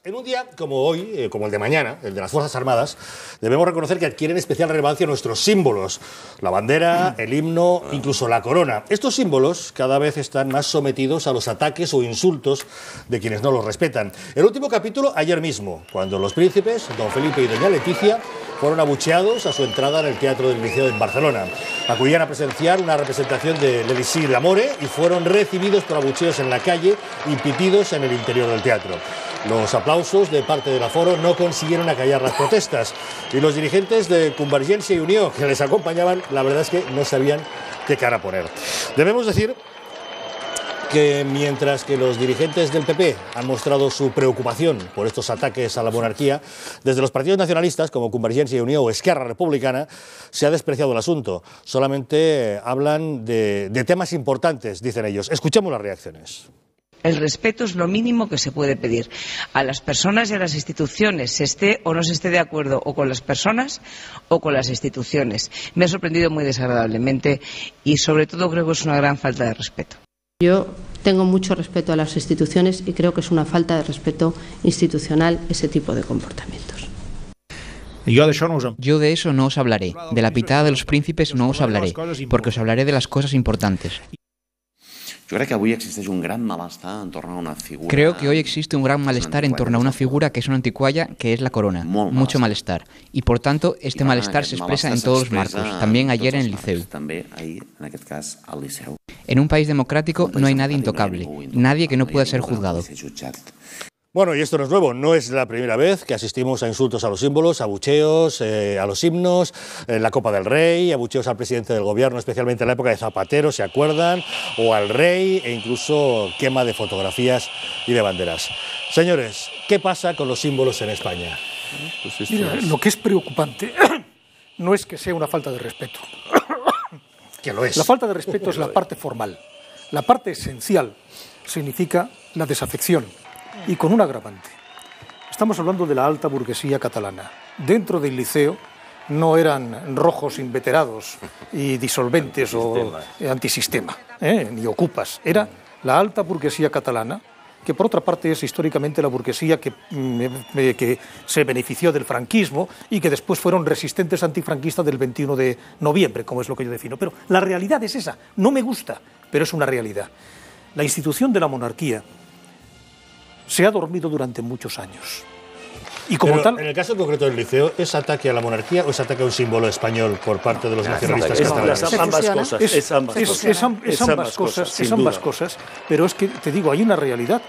En un día como hoy, como el de mañana, el de las Fuerzas Armadas, debemos reconocer que adquieren especial relevancia nuestros símbolos, la bandera, el himno, incluso la corona. Estos símbolos cada vez están más sometidos a los ataques o insultos de quienes no los respetan. El último capítulo ayer mismo, cuando los príncipes, don Felipe y doña Leticia, fueron abucheados a su entrada en el Teatro del Liceo en Barcelona. Acudían a presenciar una representación de l'Elixir d'Amore y fueron recibidos por abucheos en la calle y pitidos en el interior del teatro. Los aplausos de parte del aforo no consiguieron acallar las protestas y los dirigentes de Convergència y Unió que les acompañaban, la verdad es que no sabían qué cara poner. Debemos decir que mientras que los dirigentes del PP han mostrado su preocupación por estos ataques a la monarquía, desde los partidos nacionalistas como Convergència y Unió o Esquerra Republicana se ha despreciado el asunto. Solamente hablan de temas importantes, dicen ellos. Escuchemos las reacciones. El respeto es lo mínimo que se puede pedir a las personas y a las instituciones, se esté o no se esté de acuerdo o con las personas o con las instituciones. Me ha sorprendido muy desagradablemente y sobre todo creo que es una gran falta de respeto. Yo tengo mucho respeto a las instituciones y creo que es una falta de respeto institucional ese tipo de comportamientos. Yo de eso no os hablaré, de la pitada de los príncipes no os hablaré, porque os hablaré de las cosas importantes. Creo que hoy existe un gran malestar en torno a una figura. Creo que hoy existe un gran malestar en torno a una figura que es una anticualla, que es la corona. Mucho malestar. Y por tanto, este malestar se expresa en todos los marcos, también ayer en el Liceu. En un país democrático no hay nadie intocable, nadie que no pueda ser juzgado. Bueno, y esto no es nuevo, no es la primera vez que asistimos a insultos a los símbolos, abucheos, a los himnos, la Copa del Rey, abucheos al presidente del gobierno, especialmente en la época de Zapatero, ¿se acuerdan? O al rey, e incluso quema de fotografías y de banderas. Señores, ¿qué pasa con los símbolos en España? Mira, lo que es preocupante no es que sea una falta de respeto. Que lo es. La falta de respeto es la parte formal. La parte esencial significa la desafección. Y con un agravante. Estamos hablando de la alta burguesía catalana. Dentro del Liceo no eran rojos inveterados y disolventes o antisistema, ni ocupas. Era la alta burguesía catalana, que por otra parte es históricamente la burguesía que se benefició del franquismo y que después fueron resistentes antifranquistas del 21 de noviembre, como es lo que yo defino. Pero la realidad es esa. No me gusta, pero es una realidad. La institución de la monarquía se ha dormido durante muchos años. Y como tal, en el caso concreto del Liceo, ¿es ataque a la monarquía o es ataque a un símbolo español por parte de los nacionalistas catalanes? Es ambas cosas, pero es que, te digo, hay una realidad.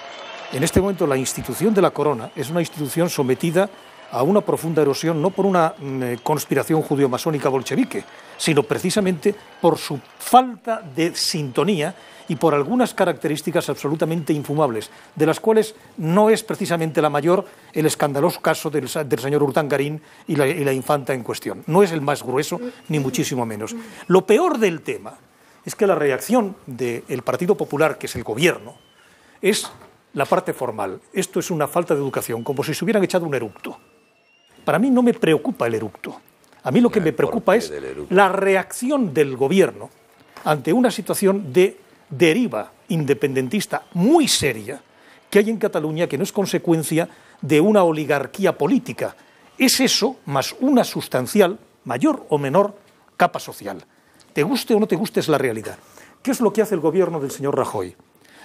En este momento la institución de la corona es una institución sometida a una profunda erosión, no por una conspiración judeo-masónica bolchevique, sino precisamente por su falta de sintonía y por algunas características absolutamente infumables, de las cuales no es precisamente la mayor el escandaloso caso del señor Urdangarín y la infanta en cuestión. No es el más grueso, ni muchísimo menos. Lo peor del tema es que la reacción del Partido Popular, que es el gobierno, es la parte formal. Esto es una falta de educación, como si se hubieran echado un eructo. Para mí no me preocupa el eructo. A mí lo que me preocupa es la reacción del gobierno ante una situación de deriva independentista muy seria que hay en Cataluña, que no es consecuencia de una oligarquía política. Es eso más una sustancial, mayor o menor, capa social. Te guste o no te guste es la realidad. ¿Qué es lo que hace el gobierno del señor Rajoy?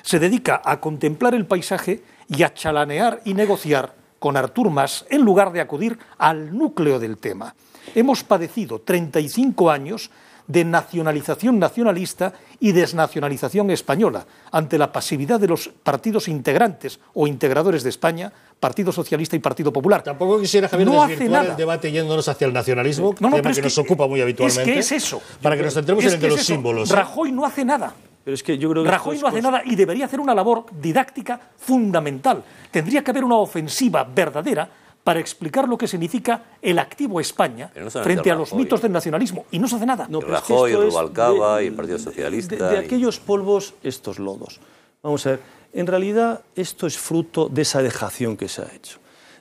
Se dedica a contemplar el paisaje y a chalanear y negociar con Artur Mas en lugar de acudir al núcleo del tema. Hemos padecido 35 años de nacionalización nacionalista y desnacionalización española ante la pasividad de los partidos integrantes o integradores de España, Partido Socialista y Partido Popular. Tampoco quisiera, Javier, desvirtuar el debate yéndonos hacia el nacionalismo, tema que nos ocupa muy habitualmente. Es que es eso. Para que nos centremos en el de los símbolos. Rajoy no hace nada. Pero es que yo creo que Rajoy no hace nada y debería hacer una labor didáctica fundamental. Tendría que haber una ofensiva verdadera para explicar lo que significa el activo España frente a los mitos del nacionalismo. Y no se hace nada. No, Rajoy, Rubalcaba y el Partido Socialista. De aquellos polvos, estos lodos. Vamos a ver, en realidad esto es fruto de esa dejación que se ha hecho.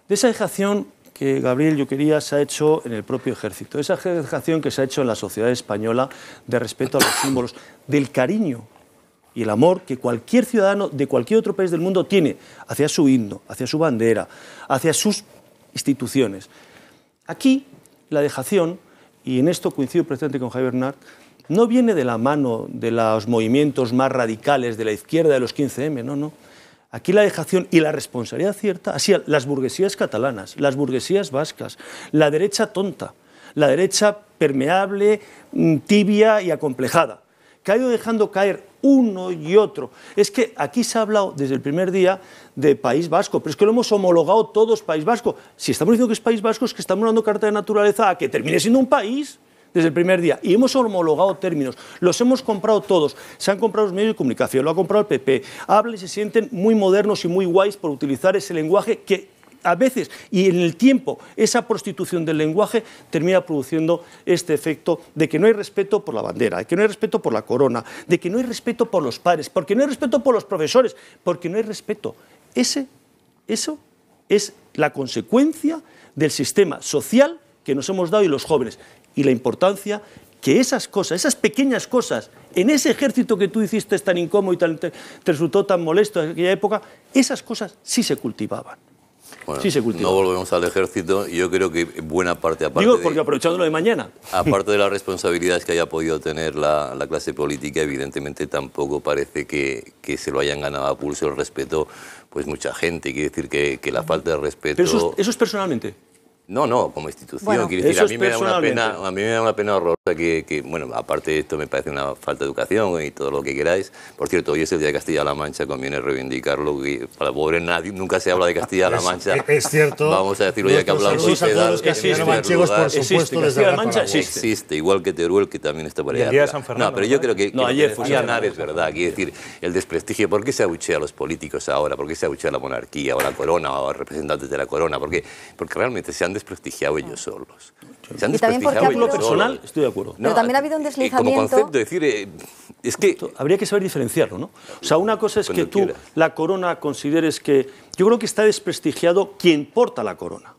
De esa dejación que, Gabriel, yo quería, se ha hecho en el propio ejército. De esa dejación que se ha hecho en la sociedad española de respeto a los símbolos, del cariño y el amor que cualquier ciudadano de cualquier otro país del mundo tiene hacia su himno, hacia su bandera, hacia sus instituciones. Aquí la dejación, y en esto coincido precisamente con Javier Bernat, no viene de la mano de los movimientos más radicales de la izquierda de los 15M, no. Aquí la dejación y la responsabilidad cierta, así las burguesías catalanas, las burguesías vascas, la derecha tonta, la derecha permeable, tibia y acomplejada, que ha ido dejando caer uno y otro. Es que aquí se ha hablado desde el primer día de País Vasco, pero es que lo hemos homologado todos País Vasco. Si estamos diciendo que es País Vasco, es que estamos dando carta de naturaleza a que termine siendo un país desde el primer día. Y hemos homologado términos, los hemos comprado todos. Se han comprado los medios de comunicación, lo ha comprado el PP. Hablan y se sienten muy modernos y muy guays por utilizar ese lenguaje que a veces, y en el tiempo, esa prostitución del lenguaje termina produciendo este efecto de que no hay respeto por la bandera, de que no hay respeto por la corona, de que no hay respeto por los padres, porque no hay respeto por los profesores, porque no hay respeto. Eso es la consecuencia del sistema social que nos hemos dado y los jóvenes, y la importancia que esas cosas, esas pequeñas cosas, en ese ejército que tú hiciste tan incómodo y te resultó tan molesto en aquella época, esas cosas sí se cultivaban. Bueno, sí se cultiva. No volvemos al ejército. Yo creo que buena parte, aparte Digo, porque aprovechándolo de mañana. Aparte de las responsabilidades que haya podido tener la clase política, evidentemente tampoco parece que se lo hayan ganado a pulso el respeto, pues mucha gente. Quiere decir que la falta de respeto... Pero eso es personalmente. No, como institución. Bueno, quiero decir, a mí me da una pena horrorosa que, bueno, aparte de esto me parece una falta de educación y todo lo que queráis. Por cierto, hoy es el Día de Castilla-La Mancha, conviene reivindicarlo, que para pobre nadie, nunca se habla de Castilla-La Mancha. Es cierto. Vamos a decirlo ya que hablamos de todos los manchegos, por supuesto, desde la Mancha existe, igual que Teruel, que también está por allá. El Día de San Fernando, no, pero yo creo que ayer fue ganar es verdad. Quiere decir, el desprestigio, ¿por qué se abuchea a los políticos ahora? ¿Por qué se abuchea a la monarquía o a la corona o a representantes de la corona? Porque realmente se han desprestigiado ellos solos. Se han y también porque ha habido... personal, estoy de acuerdo. Pero también ha habido un deslizamiento... Como concepto, decir, es que... Habría que saber diferenciarlo, ¿no? O sea, una cosa es que tú, la corona, consideres que... Yo creo que está desprestigiado quien porta la corona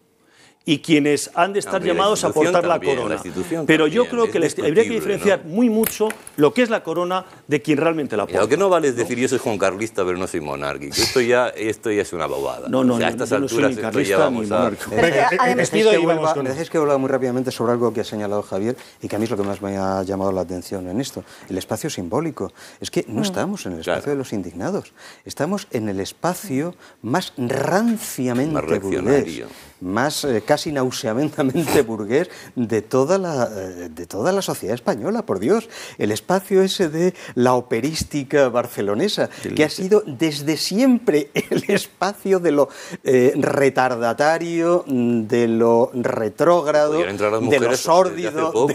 y quienes han de estar llamados a portar la corona. Pero yo creo que habría que diferenciar muy mucho lo que es la corona de quien realmente la porta. Lo que no vale es decir yo soy juancarlista pero no soy monárquico. Esto ya es una bobada. No, a estas alturas esto ya vamos a... Decís que vuelva muy rápidamente sobre algo que ha señalado Javier y que a mí es lo que más me ha llamado la atención en esto. El espacio simbólico. Es que no estamos en el espacio de los indignados. Estamos en el espacio más ranciamente burgués, más casi nauseabundamente burgués de toda la sociedad española, por Dios. El espacio ese de la operística barcelonesa, que ha sido desde siempre el espacio de lo retardatario, de lo retrógrado, de lo sórdido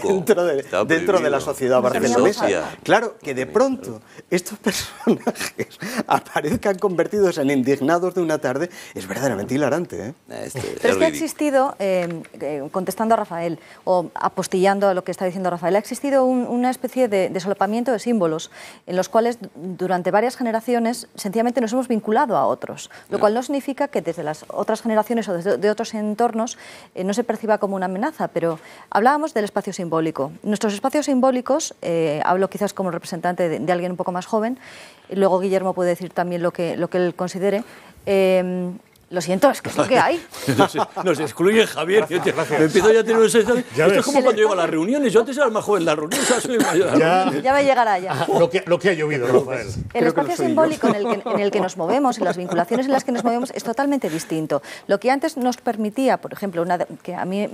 dentro de la sociedad barcelonesa. Claro, que de pronto estos personajes aparezcan convertidos en indignados de una tarde es verdaderamente hilarante, ¿eh? Pero es que ha existido, contestando a Rafael, o apostillando a lo que está diciendo Rafael, ha existido una especie de solapamiento de símbolos en los cuales durante varias generaciones sencillamente nos hemos vinculado a otros, lo cual no significa que desde las otras generaciones o desde otros entornos no se perciba como una amenaza, pero hablábamos del espacio simbólico. Nuestros espacios simbólicos, hablo quizás como representante de alguien un poco más joven, luego Guillermo puede decir también lo que él considere. Lo siento, es que es lo que hay. Nos excluye Javier. Me empiezo ya a tener esto es como cuando llego a las reuniones. Yo antes era más joven en las reuniones, ahora soy mayor. Ya me llegará ya. Lo que ha llovido, Rafael. El espacio simbólico en el que nos movemos y las vinculaciones en las que nos movemos es totalmente distinto. Lo que antes nos permitía, por ejemplo, que a mí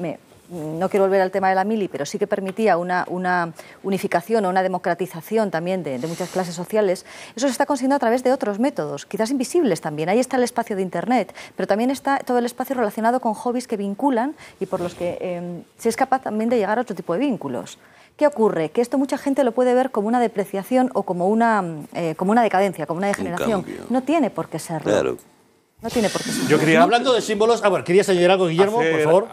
no quiero volver al tema de la mili, pero sí que permitía una unificación o una democratización también de muchas clases sociales, eso se está consiguiendo a través de otros métodos, quizás invisibles también. Ahí está el espacio de Internet, pero también está todo el espacio relacionado con hobbies que vinculan y por los que se es capaz también de llegar a otro tipo de vínculos. ¿Qué ocurre? Que esto mucha gente lo puede ver como una depreciación o como una decadencia, como una degeneración. No tiene por qué serlo. Claro. No tiene por qué ser. Yo quería, hablando de símbolos, ¿querías añadir algo, Guillermo, por favor?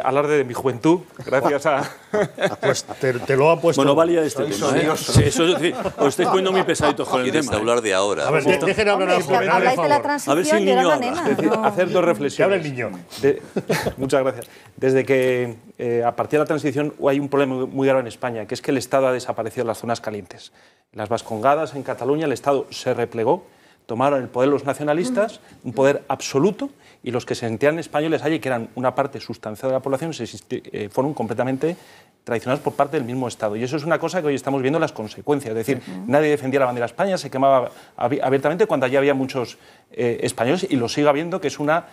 Hablar de mi juventud, gracias a... Pues te lo ha puesto... Bueno, valía este tema, ¿eh? Sí, eso es decir, os estáis poniendo muy pesaditos con el tema. hablar de ahora. A ver, dejen hablar a la joven, habláis de la transición y era una nena. Hacer dos reflexiones. Que hable el niño. Muchas gracias. Desde que a partir de la transición hay un problema muy grave en España, que es que el Estado ha desaparecido en las zonas calientes. En las Vascongadas, en Cataluña, el Estado se replegó, tomaron el poder los nacionalistas, un poder absoluto, y los que se sentían españoles allí, que eran una parte sustancial de la población, fueron completamente traicionados por parte del mismo Estado. Y eso es una cosa que hoy estamos viendo las consecuencias. Es decir, nadie defendía la bandera de España, se quemaba abiertamente cuando allí había muchos españoles, y lo sigue habiendo, que es una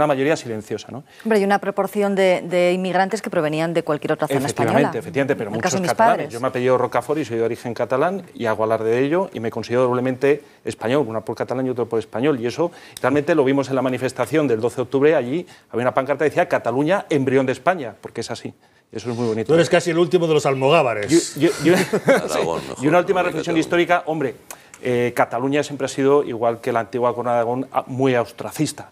mayoría silenciosa, ¿no? Hombre, hay una proporción de inmigrantes que provenían de cualquier otra zona española. Efectivamente, pero muchos catalanes. Padres. Yo me apellido Rocafort y soy de origen catalán, y hago alarde de ello, y me considero doblemente español, una por catalán y otra por español. Y eso realmente lo vimos en la manifestación del 12 de octubre. Allí había una pancarta que decía Cataluña, embrión de España, porque es así. Eso es muy bonito. Tú eres casi el último de los almogávares. Y una última reflexión histórica, hombre, Cataluña siempre ha sido, igual que la antigua Corona de Aragón, muy austracista.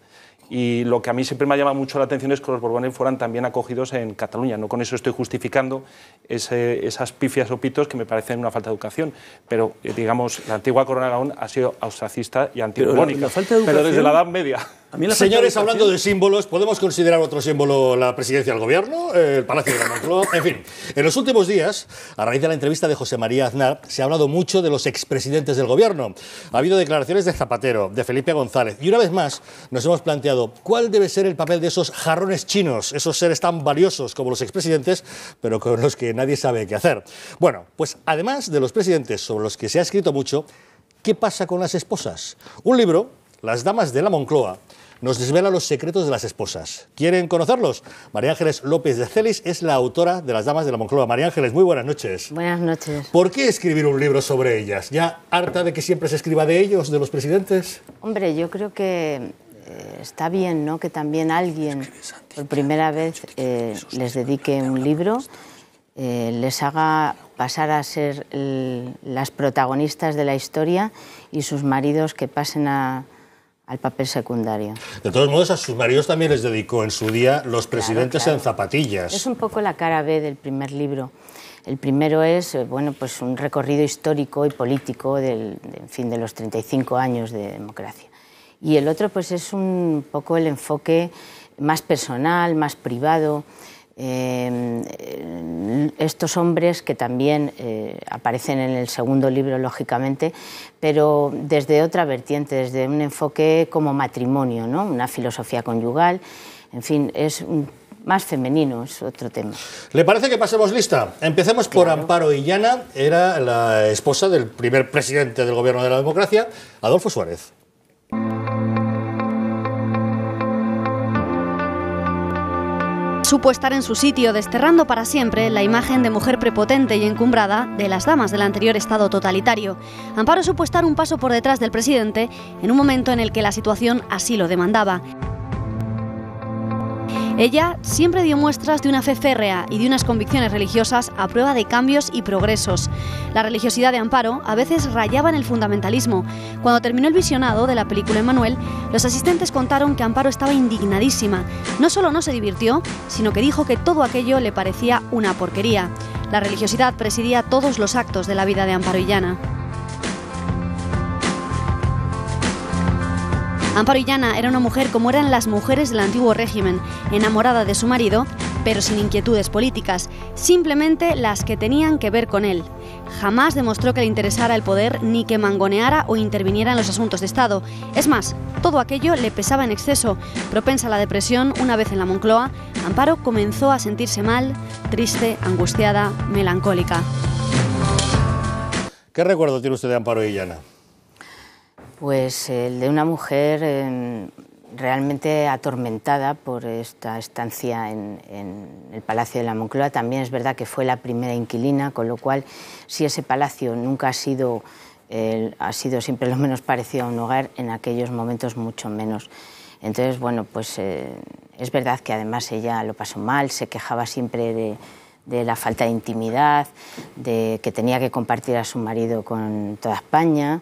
Y lo que a mí siempre me ha llamado mucho la atención es que los Borbones fueran también acogidos en Cataluña. No con eso estoy justificando esas pifias o pitos que me parecen una falta de educación. Pero, digamos, la antigua Corona de Aragón ha sido austracista y antigónica. Pero desde la Edad Media. Señores, hablando de símbolos, ¿podemos considerar otro símbolo la presidencia del Gobierno? El Palacio de la Moncloa. En fin, en los últimos días, a raíz de la entrevista de José María Aznar, se ha hablado mucho de los expresidentes del Gobierno. Ha habido declaraciones de Zapatero, de Felipe González, y una vez más nos hemos planteado cuál debe ser el papel de esos jarrones chinos, esos seres tan valiosos como los expresidentes, pero con los que nadie sabe qué hacer. Bueno, pues además de los presidentes sobre los que se ha escrito mucho, ¿qué pasa con las esposas? Un libro, Las damas de la Moncloa, nos desvela los secretos de las esposas. ¿Quieren conocerlos? María Ángeles López de Celis es la autora de Las damas de la Moncloa. María Ángeles, muy buenas noches. Buenas noches. ¿Por qué escribir un libro sobre ellas? ¿Ya harta de que siempre se escriba de ellos, de los presidentes? Hombre, yo creo que está bien, ¿no?, que también alguien por primera vez les dedique un libro, les haga pasar a ser las protagonistas de la historia y sus maridos que pasen al papel secundario. De todos modos, a sus maridos también les dedicó en su día Los presidentes en zapatillas. Es un poco la cara B del primer libro. El primero es pues un recorrido histórico y político de los 35 años de democracia. Y el otro pues es un poco el enfoque más personal, más privado. Estos hombres que también aparecen en el segundo libro, lógicamente, pero desde otra vertiente, desde un enfoque como matrimonio, ¿no?, una filosofía conyugal, en fin, es más femenino, es otro tema. ¿Le parece que pasemos lista? Empecemos por Amparo Illana, era la esposa del primer presidente del Gobierno de la Democracia, Adolfo Suárez. Supo estar en su sitio, desterrando para siempre la imagen de mujer prepotente y encumbrada de las damas del anterior Estado totalitario. Amparo supo estar un paso por detrás del presidente en un momento en el que la situación así lo demandaba. Ella siempre dio muestras de una fe férrea y de unas convicciones religiosas a prueba de cambios y progresos. La religiosidad de Amparo a veces rayaba en el fundamentalismo. Cuando terminó el visionado de la película Emmanuel, los asistentes contaron que Amparo estaba indignadísima. No solo no se divirtió, sino que dijo que todo aquello le parecía una porquería. La religiosidad presidía todos los actos de la vida de Amparo Illana. Amparo Illana era una mujer como eran las mujeres del antiguo régimen, enamorada de su marido, pero sin inquietudes políticas, simplemente las que tenían que ver con él. Jamás demostró que le interesara el poder ni que mangoneara o interviniera en los asuntos de Estado. Es más, todo aquello le pesaba en exceso. Propensa a la depresión, una vez en la Moncloa, Amparo comenzó a sentirse mal, triste, angustiada, melancólica. ¿Qué recuerdo tiene usted de Amparo Illana? Pues el de una mujer realmente atormentada por esta estancia en el Palacio de la Moncloa. También es verdad que fue la primera inquilina, con lo cual, si ese palacio nunca ha sido siempre lo menos parecido a un hogar, en aquellos momentos mucho menos. Entonces, bueno, pues es verdad que además ella lo pasó mal, se quejaba siempre de la falta de intimidad, de que tenía que compartir a su marido con toda España,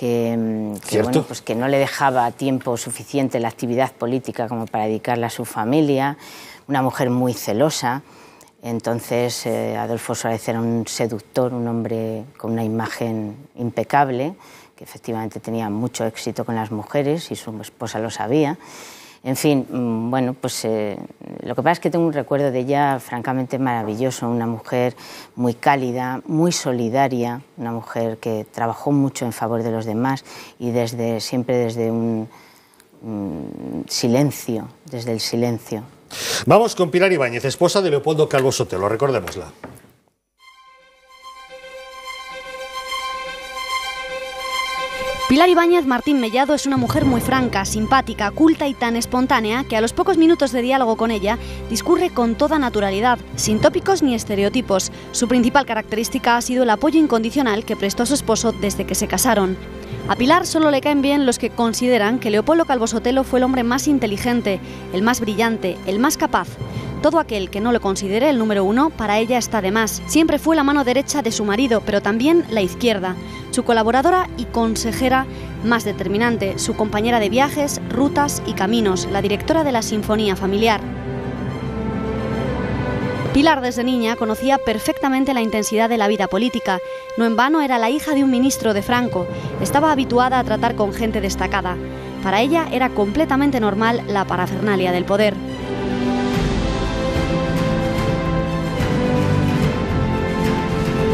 bueno, pues que no le dejaba tiempo suficiente la actividad política como para dedicarla a su familia, una mujer muy celosa. Entonces Adolfo Suárez era un seductor, un hombre con una imagen impecable, que efectivamente tenía mucho éxito con las mujeres y su esposa lo sabía. En fin, bueno, pues lo que pasa es que tengo un recuerdo de ella francamente maravilloso, una mujer muy cálida, muy solidaria, una mujer que trabajó mucho en favor de los demás y siempre desde un silencio, desde el silencio. Vamos con Pilar Ibáñez, esposa de Leopoldo Calvo Sotelo, recordémosla. Pilar Ibáñez Martín Mellado es una mujer muy franca, simpática, culta y tan espontánea que a los pocos minutos de diálogo con ella discurre con toda naturalidad, sin tópicos ni estereotipos. Su principal característica ha sido el apoyo incondicional que prestó a su esposo desde que se casaron. A Pilar solo le caen bien los que consideran que Leopoldo Calvo Sotelo fue el hombre más inteligente, el más brillante, el más capaz. Todo aquel que no lo considere el número uno, para ella está de más. Siempre fue la mano derecha de su marido, pero también la izquierda. Su colaboradora y consejera más determinante, su compañera de viajes, rutas y caminos, la directora de la Sinfonía Familiar. Pilar desde niña conocía perfectamente la intensidad de la vida política. No en vano era la hija de un ministro de Franco. Estaba habituada a tratar con gente destacada. Para ella era completamente normal la parafernalia del poder.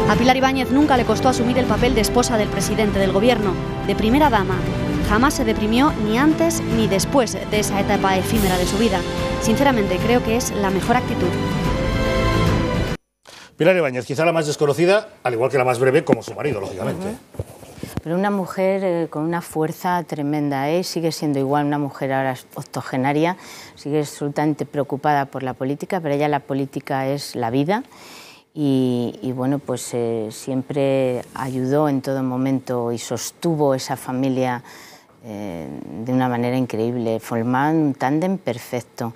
A Pilar Ibáñez nunca le costó asumir el papel de esposa del presidente del gobierno, de primera dama. Jamás se deprimió ni antes ni después de esa etapa efímera de su vida. Sinceramente, creo que es la mejor actitud. Pilar Ibáñez, quizá la más desconocida, al igual que la más breve, como su marido, lógicamente. Pero una mujer con una fuerza tremenda, sigue siendo igual, una mujer ahora octogenaria, sigue absolutamente preocupada por la política, pero ella la política es la vida. Y bueno, pues siempre ayudó en todo momento y sostuvo esa familia de una manera increíble. Formaban un tándem perfecto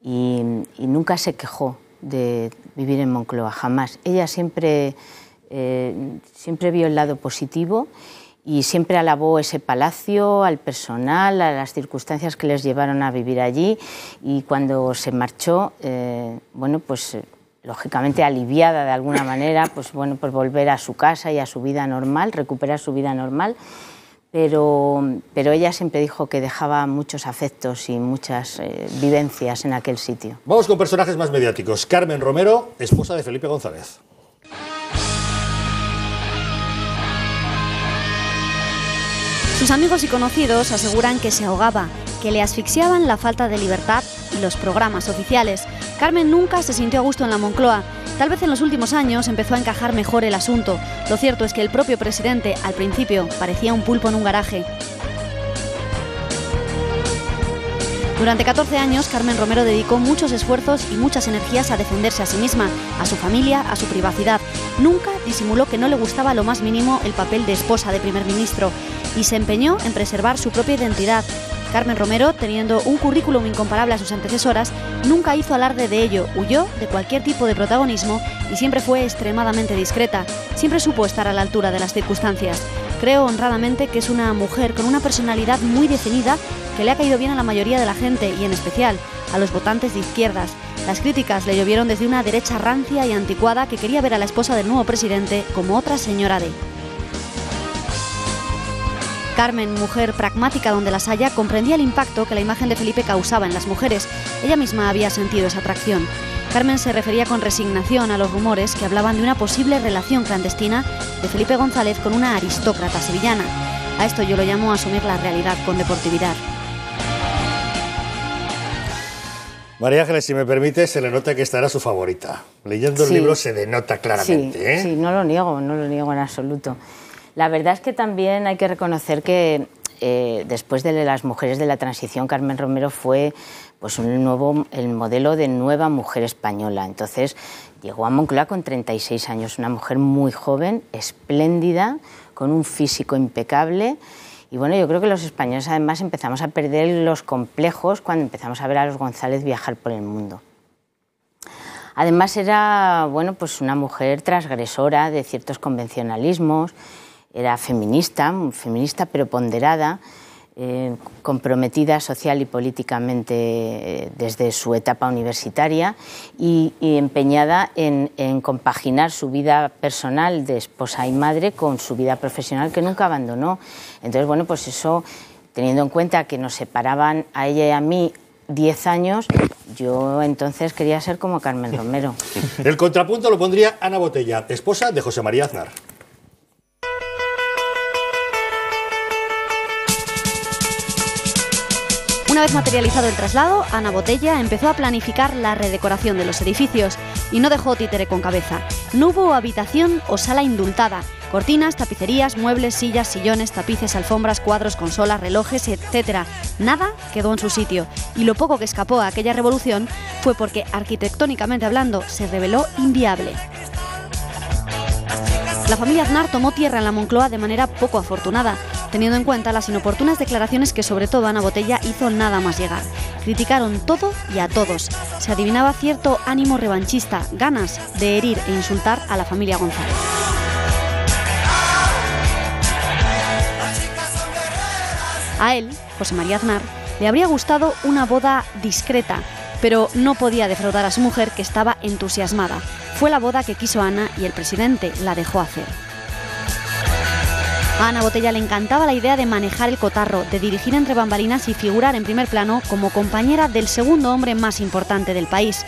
y nunca se quejó de vivir en Moncloa, jamás. Ella siempre vio el lado positivo y siempre alabó ese palacio, al personal, a las circunstancias que les llevaron a vivir allí, y cuando se marchó, bueno, pues lógicamente aliviada de alguna manera, pues bueno, pues volver a su casa y a su vida normal, recuperar su vida normal, pero ella siempre dijo que dejaba muchos afectos y muchas vivencias en aquel sitio. Vamos con personajes más mediáticos. Carmen Romero, esposa de Felipe González. Sus amigos y conocidos aseguran que se ahogaba, que le asfixiaban la falta de libertad y los programas oficiales. Carmen nunca se sintió a gusto en la Moncloa. Tal vez en los últimos años empezó a encajar mejor el asunto. Lo cierto es que el propio presidente, al principio, parecía un pulpo en un garaje. Durante 14 años, Carmen Romero dedicó muchos esfuerzos y muchas energías a defenderse a sí misma, a su familia, a su privacidad. Nunca disimuló que no le gustaba lo más mínimo el papel de esposa de primer ministro y se empeñó en preservar su propia identidad. Carmen Romero, teniendo un currículum incomparable a sus antecesoras, nunca hizo alarde de ello, huyó de cualquier tipo de protagonismo y siempre fue extremadamente discreta. Siempre supo estar a la altura de las circunstancias. Creo honradamente que es una mujer con una personalidad muy definida que le ha caído bien a la mayoría de la gente y en especial a los votantes de izquierdas. Las críticas le llovieron desde una derecha rancia y anticuada que quería ver a la esposa del nuevo presidente como otra señora D. Carmen, mujer pragmática donde las haya, comprendía el impacto que la imagen de Felipe causaba en las mujeres. Ella misma había sentido esa atracción. Carmen se refería con resignación a los rumores que hablaban de una posible relación clandestina de Felipe González con una aristócrata sevillana. A esto yo lo llamo asumir la realidad con deportividad. María Ángeles, si me permite, se le nota que esta era su favorita. Leyendo el libro se denota claramente. Sí, no lo niego en absoluto. La verdad es que también hay que reconocer que después de las mujeres de la transición, Carmen Romero fue pues el modelo de nueva mujer española. Entonces llegó a Moncloa con 36 años, una mujer muy joven, espléndida, con un físico impecable. Y bueno, yo creo que los españoles además empezamos a perder los complejos cuando empezamos a ver a los González viajar por el mundo. Además era, bueno, pues una mujer transgresora de ciertos convencionalismos. Era feminista pero ponderada, comprometida social y políticamente desde su etapa universitaria y empeñada en compaginar su vida personal de esposa y madre con su vida profesional que nunca abandonó. Entonces, bueno, pues eso, teniendo en cuenta que nos separaban a ella y a mí 10 años, yo entonces quería ser como Carmen Romero. El contrapunto lo pondría Ana Botella, esposa de José María Aznar. Una vez materializado el traslado, Ana Botella empezó a planificar la redecoración de los edificios y no dejó títere con cabeza. No hubo habitación o sala indultada. Cortinas, tapicerías, muebles, sillas, sillones, tapices, alfombras, cuadros, consolas, relojes, etc. Nada quedó en su sitio. Y lo poco que escapó a aquella revolución fue porque, arquitectónicamente hablando, se reveló inviable. La familia Aznar tomó tierra en la Moncloa de manera poco afortunada, teniendo en cuenta las inoportunas declaraciones que sobre todo Ana Botella hizo nada más llegar. Criticaron todo y a todos. Se adivinaba cierto ánimo revanchista, ganas de herir e insultar a la familia González. A él, José María Aznar, le habría gustado una boda discreta, pero no podía defraudar a su mujer, que estaba entusiasmada. Fue la boda que quiso Ana y el presidente la dejó hacer. A Ana Botella le encantaba la idea de manejar el cotarro, de dirigir entre bambalinas y figurar en primer plano como compañera del segundo hombre más importante del país.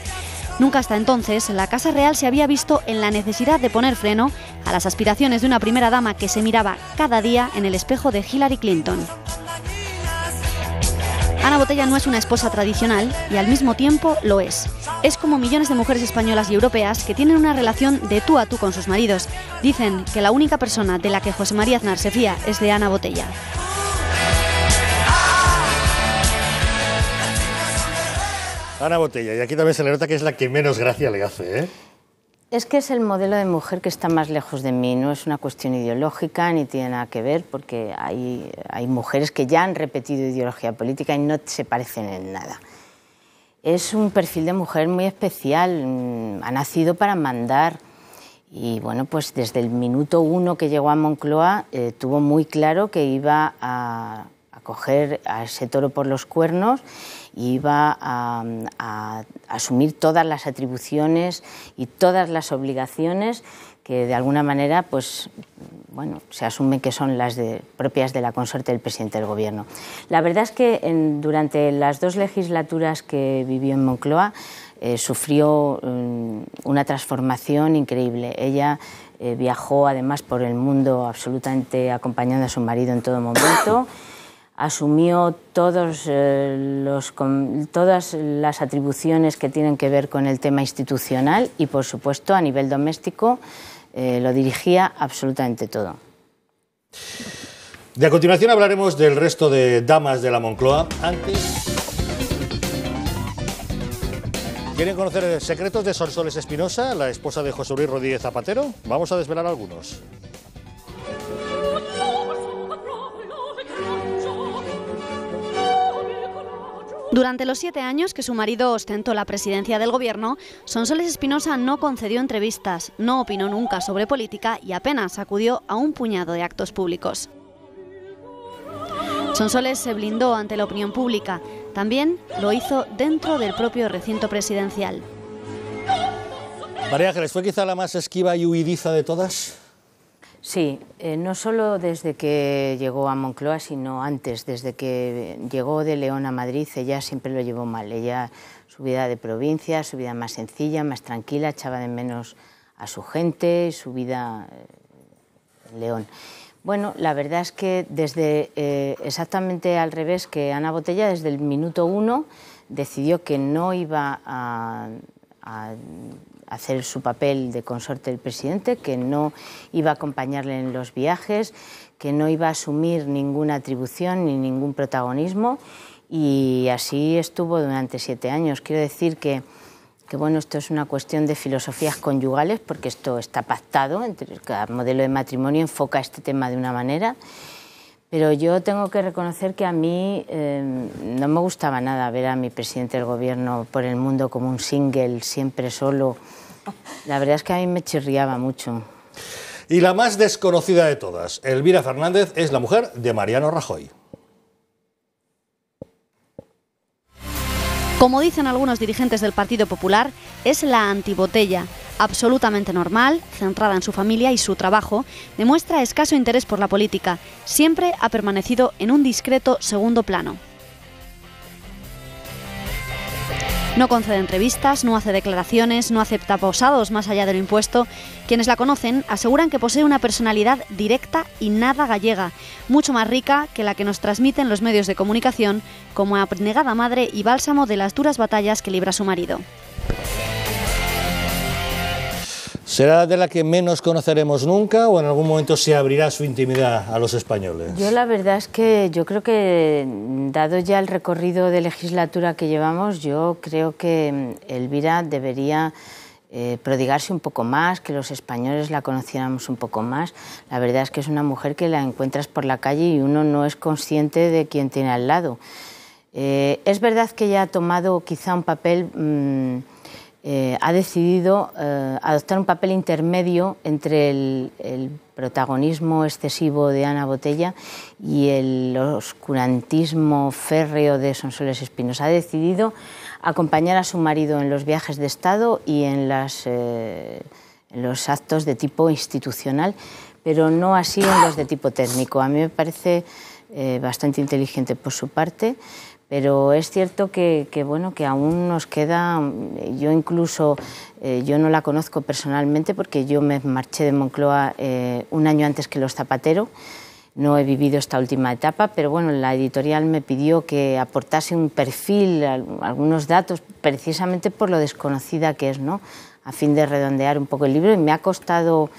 Nunca hasta entonces la Casa Real se había visto en la necesidad de poner freno a las aspiraciones de una primera dama que se miraba cada día en el espejo de Hillary Clinton. Ana Botella no es una esposa tradicional y al mismo tiempo lo es. Es como millones de mujeres españolas y europeas que tienen una relación de tú a tú con sus maridos. Dicen que la única persona de la que José María Aznar se fía es de Ana Botella. Ana Botella, y aquí también se le nota que es la que menos gracia le hace, ¿eh? Es que es el modelo de mujer que está más lejos de mí, no es una cuestión ideológica ni tiene nada que ver, porque hay mujeres que ya han repetido ideología política y no se parecen en nada. Es un perfil de mujer muy especial, ha nacido para mandar y bueno, pues desde el minuto 1 que llegó a Moncloa tuvo muy claro que iba a coger a ese toro por los cuernos, iba a asumir todas las atribuciones y todas las obligaciones que de alguna manera pues, bueno, se asumen que son las propias de la consorte del presidente del Gobierno. La verdad es que durante las 2 legislaturas que vivió en Moncloa sufrió una transformación increíble. Ella viajó además por el mundo absolutamente acompañando a su marido en todo momento. Asumió todas las atribuciones que tienen que ver con el tema institucional y, por supuesto, a nivel doméstico lo dirigía absolutamente todo. A continuación hablaremos del resto de damas de la Moncloa. Antes, ¿quieren conocer secretos de Sonsoles Espinosa, la esposa de José Luis Rodríguez Zapatero? Vamos a desvelar algunos. Durante los 7 años que su marido ostentó la presidencia del Gobierno, Sonsoles Espinosa no concedió entrevistas, no opinó nunca sobre política y apenas acudió a un puñado de actos públicos. Sonsoles se blindó ante la opinión pública, también lo hizo dentro del propio recinto presidencial. María Ángeles, ¿fue quizá la más esquiva y huidiza de todas? Sí, no solo desde que llegó a Moncloa, sino antes, desde que llegó de León a Madrid, ella siempre lo llevó mal. Ella, su vida de provincia, su vida más sencilla, más tranquila, echaba de menos a su gente, su vida en León. Bueno, la verdad es que desde exactamente al revés que Ana Botella, desde el minuto 1 decidió que no iba a hacer su papel de consorte del presidente, que no iba a acompañarle en los viajes, que no iba a asumir ninguna atribución ni ningún protagonismo, y así estuvo durante 7 años. Quiero decir que bueno, esto es una cuestión de filosofías conyugales, porque esto está pactado, cada modelo de matrimonio enfoca este tema de una manera, pero yo tengo que reconocer que a mí no me gustaba nada ver a mi presidente del Gobierno por el mundo como un single, siempre solo. La verdad es que a mí me chirriaba mucho. Y la más desconocida de todas, Elvira Fernández, es la mujer de Mariano Rajoy. Como dicen algunos dirigentes del Partido Popular, es la antibotella. Absolutamente normal, centrada en su familia y su trabajo, demuestra escaso interés por la política. Siempre ha permanecido en un discreto segundo plano. No concede entrevistas, no hace declaraciones, no acepta posados más allá de lo impuesto. Quienes la conocen aseguran que posee una personalidad directa y nada gallega, mucho más rica que la que nos transmiten los medios de comunicación, como abnegada madre y bálsamo de las duras batallas que libra su marido. ¿Será de la que menos conoceremos nunca o en algún momento se abrirá su intimidad a los españoles? Yo la verdad es que yo creo que, dado ya el recorrido de legislatura que llevamos, yo creo que Elvira debería prodigarse un poco más, que los españoles la conociéramos un poco más. La verdad es que es una mujer que la encuentras por la calle y uno no es consciente de quién tiene al lado. Es verdad que ella ha tomado quizá un papel... ha decidido adoptar un papel intermedio entre el protagonismo excesivo de Ana Botella y el oscurantismo férreo de Sonsoles Espinos. Ha decidido acompañar a su marido en los viajes de Estado y en los actos de tipo institucional, pero no así en los de tipo técnico. A mí me parece bastante inteligente por su parte. Pero es cierto que aún nos queda, yo incluso, yo no la conozco personalmente porque yo me marché de Moncloa un año antes que los Zapatero, no he vivido esta última etapa, pero bueno, la editorial me pidió que aportase un perfil, algunos datos, precisamente por lo desconocida que es, ¿no? A fin de redondear un poco el libro, y me ha costado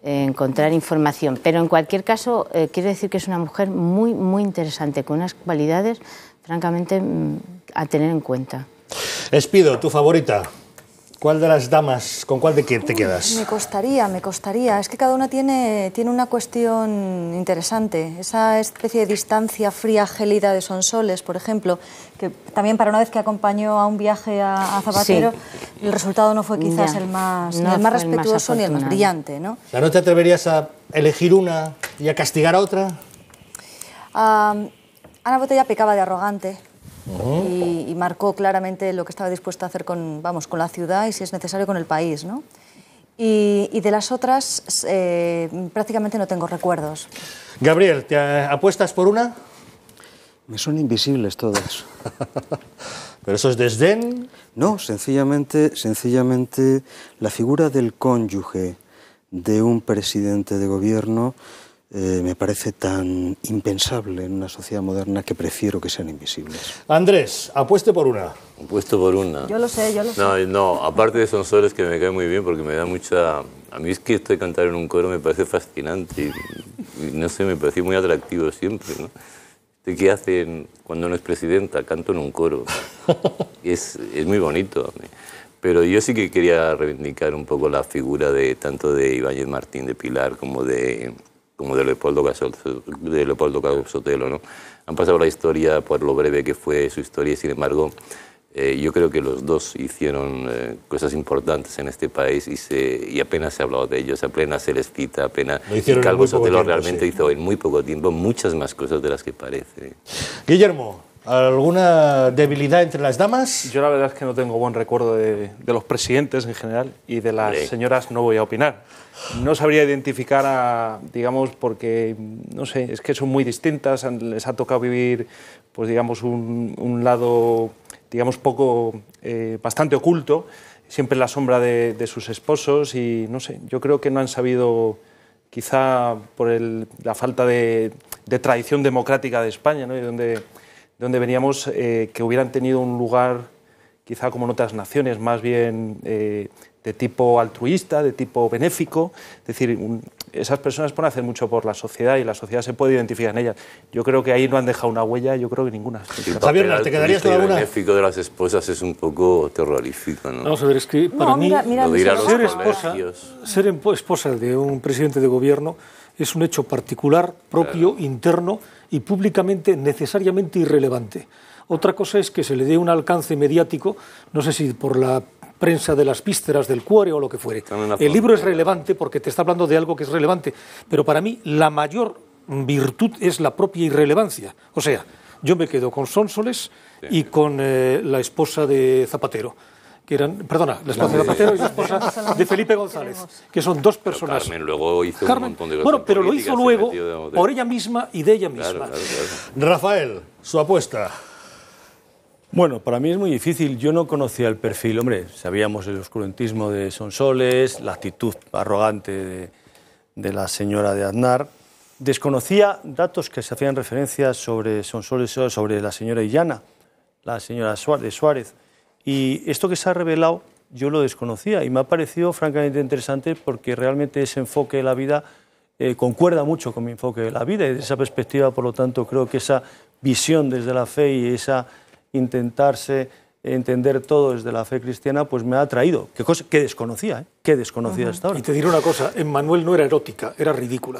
encontrar información, pero en cualquier caso quiero decir que es una mujer muy, muy interesante, con unas cualidades francamente a tener en cuenta. Espido, ¿tu favorita? ¿Cuál de las damas, con cuál te quedas? Me costaría. Es que cada una tiene una cuestión interesante. Esa especie de distancia fría, gélida de Sonsoles, por ejemplo, que también para una vez que acompañó a un viaje a Zapatero, sí, el resultado no fue quizás el más respetuoso ni el más brillante, ¿no? ¿No te atreverías a elegir una y a castigar a otra? Ana Botella pecaba de arrogante. Y marcó claramente lo que estaba dispuesta a hacer con la ciudad y, si es necesario, con el país, ¿no? Y de las otras prácticamente no tengo recuerdos. Gabriel, ¿te apuestas por una? Me son invisibles todas. ¿Pero eso es desdén? No, sencillamente la figura del cónyuge de un presidente de gobierno me parece tan impensable en una sociedad moderna que prefiero que sean invisibles. Andrés, apueste por una. Apuesto por una. Yo lo sé. No, aparte de Sonsoles, que me cae muy bien porque me da mucha... A mí es que esto de cantar en un coro me parece fascinante y no sé, me parece muy atractivo siempre, ¿no? ¿Qué hacen cuando no es presidenta? Canto en un coro. Es muy bonito. Pero yo sí que quería reivindicar un poco la figura tanto de Ibáñez Martín de Pilar como de Leopoldo Sotelo, ¿no? Han pasado la historia por lo breve que fue su historia y, sin embargo, yo creo que los dos hicieron cosas importantes en este país y apenas se ha hablado de ellos, apenas se les cita, apenas... Y Calvo Sotelo realmente hizo en muy poco tiempo muchas más cosas de las que parece. Guillermo, ¿alguna debilidad entre las damas? Yo la verdad es que no tengo buen recuerdo de los presidentes en general, y de las señoras no voy a opinar. No sabría identificar digamos, porque, no sé, es que son muy distintas, les ha tocado vivir, pues digamos, un lado, digamos, bastante oculto, siempre en la sombra de sus esposos, y no sé, yo creo que no han sabido, quizá por la falta de tradición democrática de España, ¿no? Y donde veníamos, que hubieran tenido un lugar, quizá como en otras naciones, más bien de tipo altruista, de tipo benéfico. Es decir, esas personas pueden hacer mucho por la sociedad y la sociedad se puede identificar en ellas. Yo creo que ahí no han dejado una huella, yo creo que ninguna. Javier, ¿te quedarías con alguna? El benéfico de las esposas es un poco terrorífico, ¿no? Vamos a ver, es que para mí ser esposa de un presidente de gobierno es un hecho particular, propio, interno y públicamente necesariamente irrelevante. Otra cosa es que se le dé un alcance mediático, no sé si por la prensa de las vísceras del cuore o lo que fuere. El libro es relevante porque te está hablando de algo que es relevante, pero para mí la mayor virtud es la propia irrelevancia. O sea, yo me quedo con Sonsoles y con la esposa de Zapatero, que eran, perdona, la esposa de Zapatero y la esposa de Felipe González, que son dos personas. Carmen luego hizo un montón de cosas. Bueno, pero lo hizo luego por ella misma y de ella misma. Claro. Rafael, su apuesta. Bueno, para mí es muy difícil. Yo no conocía el perfil. Hombre, sabíamos el oscurantismo de Sonsoles, la actitud arrogante de la señora de Aznar. Desconocía datos que se hacían referencia sobre Sonsoles, sobre la señora Illana, la señora Suárez. Y esto que se ha revelado yo lo desconocía y me ha parecido francamente interesante porque realmente ese enfoque de la vida concuerda mucho con mi enfoque de la vida y desde esa perspectiva, por lo tanto, creo que esa visión desde la fe y esa intentarse entender todo desde la fe cristiana, pues me ha atraído. Qué cosa que desconocía, que desconocía hasta ahora. Y te diré una cosa, Emmanuel no era erótica, era ridícula.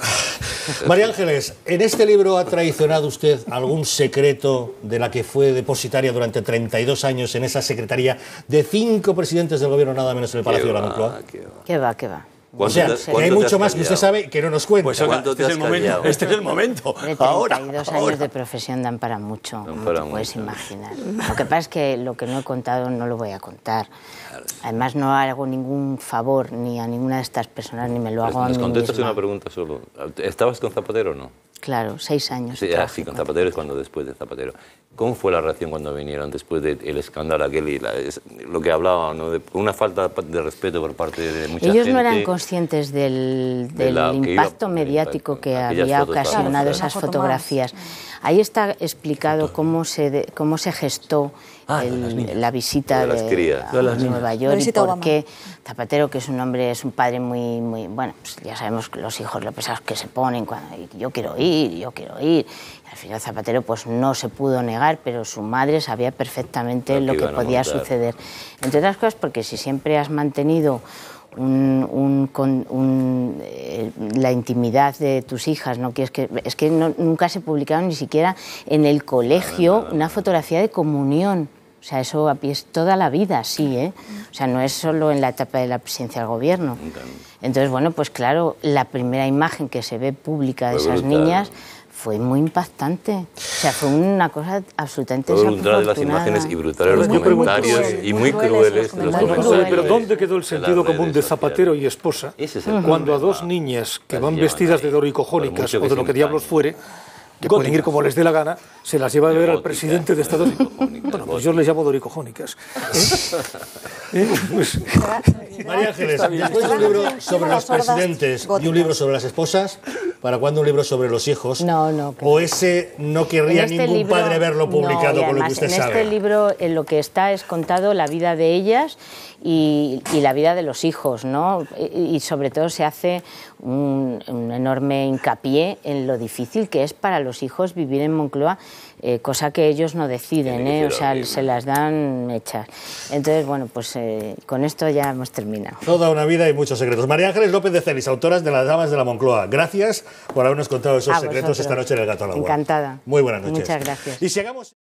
María Ángeles, ¿en este libro ha traicionado usted algún secreto de la que fue depositaria durante 32 años en esa secretaría de 5 presidentes del gobierno, nada menos en el Palacio de la Moncloa? ¿Qué va, qué va? O sea, que hay mucho más que usted sabe que no nos cuenta. Pues este es el momento. 32 años de profesión dan para mucho, no te puedes imaginar. Lo que pasa es que lo que no he contado no lo voy a contar. Además no hago ningún favor ni a ninguna de estas personas, ni me lo hago a mí misma. ¿Nos contestas una pregunta solo? ¿Estabas con Zapatero o no? Claro, 6 años. Sí, con Zapatero es cuando después de Zapatero. ¿Cómo fue la reacción cuando vinieron después del escándalo aquel y lo que hablaban, ¿no? De una falta de respeto por parte de mucha gente? Ellos no eran conscientes del impacto mediático que había ocasionado esas fotografías. Ahí está explicado cómo se gestó la visita a Nueva York y por qué Zapatero, que es un hombre, es un padre muy bueno, pues ya sabemos los hijos lo pesados que se ponen cuando yo quiero ir. Y al final Zapatero pues no se pudo negar, pero su madre sabía perfectamente lo que podía suceder. Entre otras cosas porque si siempre has mantenido la intimidad de tus hijas, no quieres que nunca se publicaron ni siquiera en el colegio una fotografía de comunión. O sea, eso es toda la vida, sí, ¿eh? O sea, no es solo en la etapa de la presidencia del gobierno. Entonces, bueno, pues claro, la primera imagen que se ve pública de esas niñas fue muy impactante. O sea, fue una cosa absolutamente desafortunada. Brutal las imágenes y brutales los comentarios y muy crueles los comentarios. Pero ¿dónde quedó el sentido común de Zapatero y esposa cuando a dos niñas que van vestidas de doricojónicas o de lo que diablos fuere, que pueden ir como les dé la gana, se las lleva a ver al presidente de Estados Unidos? Bueno, pues yo les llamo doricojónicas. María Ángeles, después de un libro sobre los presidentes y un libro sobre las esposas, ¿para cuándo un libro sobre los hijos? No. ¿O ese no querría ningún padre verlo publicado con lo que usted sabe? En este libro lo que está es contado la vida de ellas y la vida de los hijos, ¿no? Y sobre todo se hace un enorme hincapié en lo difícil que es para los hijos vivir en Moncloa, cosa que ellos no deciden, o sea, se las dan hechas. Entonces, bueno, pues con esto ya hemos terminado. Toda una vida y muchos secretos. María Ángeles López de Celis, autora de Las Damas de la Moncloa. Gracias por habernos contado esos secretos esta noche en El Gato al Agua. Encantada. Muy buenas noches. Muchas gracias. Y si hagamos...